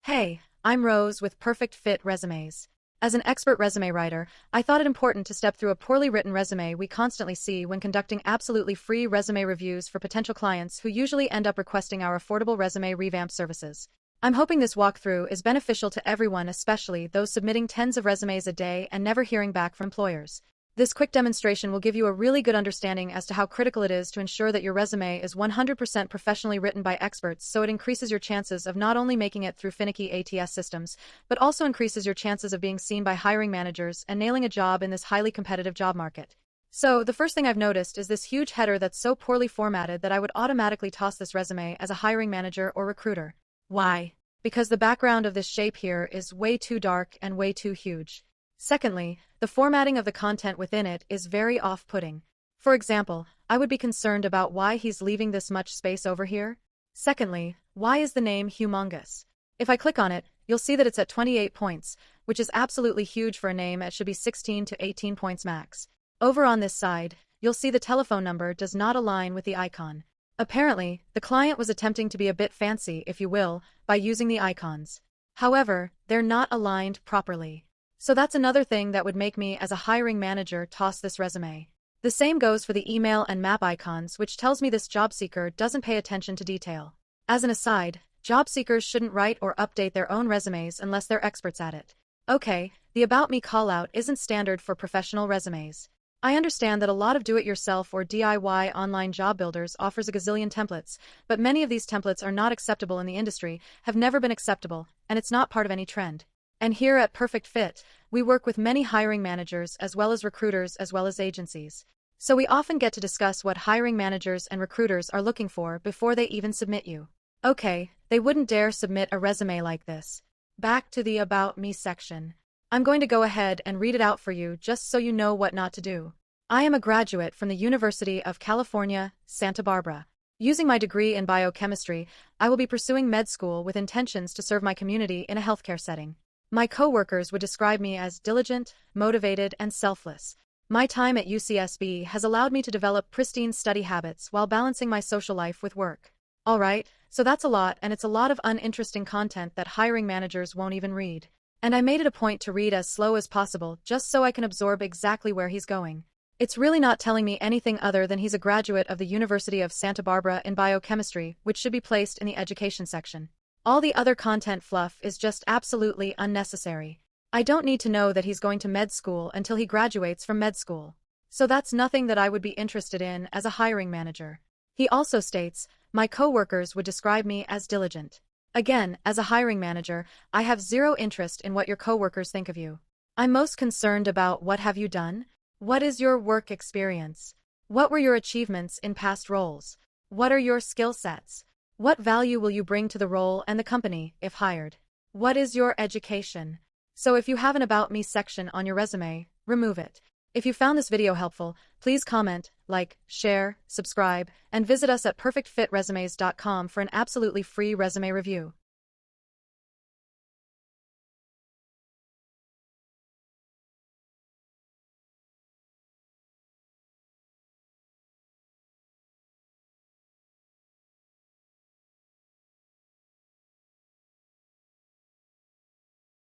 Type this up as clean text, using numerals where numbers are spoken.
Hey, I'm Rose with Perfect Fit Resumes. As an expert resume writer, I thought it important to step through a poorly written resume we constantly see when conducting absolutely free resume reviews for potential clients who usually end up requesting our affordable resume revamp services. I'm hoping this walkthrough is beneficial to everyone, especially those submitting tens of resumes a day and never hearing back from employers. This quick demonstration will give you a really good understanding as to how critical it is to ensure that your resume is 100% professionally written by experts, so it increases your chances of not only making it through finicky ATS systems, but also increases your chances of being seen by hiring managers and nailing a job in this highly competitive job market. So, the first thing I've noticed is this huge header that's so poorly formatted that I would automatically toss this resume as a hiring manager or recruiter. Why? Because the background of this shape here is way too dark and way too huge. Secondly, the formatting of the content within it is very off-putting. For example, I would be concerned about why he's leaving this much space over here. Secondly, why is the name humongous? If I click on it, you'll see that it's at 28 points, which is absolutely huge for a name. It should be 16 to 18 points max. Over on this side, you'll see the telephone number does not align with the icon. Apparently, the client was attempting to be a bit fancy, if you will, by using the icons. However, they're not aligned properly. So that's another thing that would make me, as a hiring manager, toss this resume. The same goes for the email and map icons, which tells me this job seeker doesn't pay attention to detail. As an aside, job seekers shouldn't write or update their own resumes unless they're experts at it. Okay, the About Me callout isn't standard for professional resumes. I understand that a lot of do-it-yourself or DIY online job builders offers a gazillion templates, but many of these templates are not acceptable in the industry, have never been acceptable, and it's not part of any trend. And here at Perfect Fit, we work with many hiring managers as well as recruiters as well as agencies. So we often get to discuss what hiring managers and recruiters are looking for before they even submit you. Okay, they wouldn't dare submit a resume like this. Back to the About Me section. I'm going to go ahead and read it out for you just so you know what not to do. I am a graduate from the University of California, Santa Barbara. Using my degree in biochemistry, I will be pursuing med school with intentions to serve my community in a healthcare setting. My coworkers would describe me as diligent, motivated, and selfless. My time at UCSB has allowed me to develop pristine study habits while balancing my social life with work. Alright, so that's a lot, and it's a lot of uninteresting content that hiring managers won't even read. And I made it a point to read as slow as possible just so I can absorb exactly where he's going. It's really not telling me anything other than he's a graduate of the University of Santa Barbara in biochemistry, which should be placed in the education section. All the other content fluff is just absolutely unnecessary. I don't need to know that he's going to med school until he graduates from med school. So that's nothing that I would be interested in as a hiring manager. He also states, my coworkers would describe me as diligent. Again, as a hiring manager, I have zero interest in what your coworkers think of you. I'm most concerned about what have you done? What is your work experience? What were your achievements in past roles? What are your skill sets? What value will you bring to the role and the company, if hired? What is your education? So if you have an About Me section on your resume, remove it. If you found this video helpful, please comment, like, share, subscribe, and visit us at perfectfitresumes.com for an absolutely free resume review.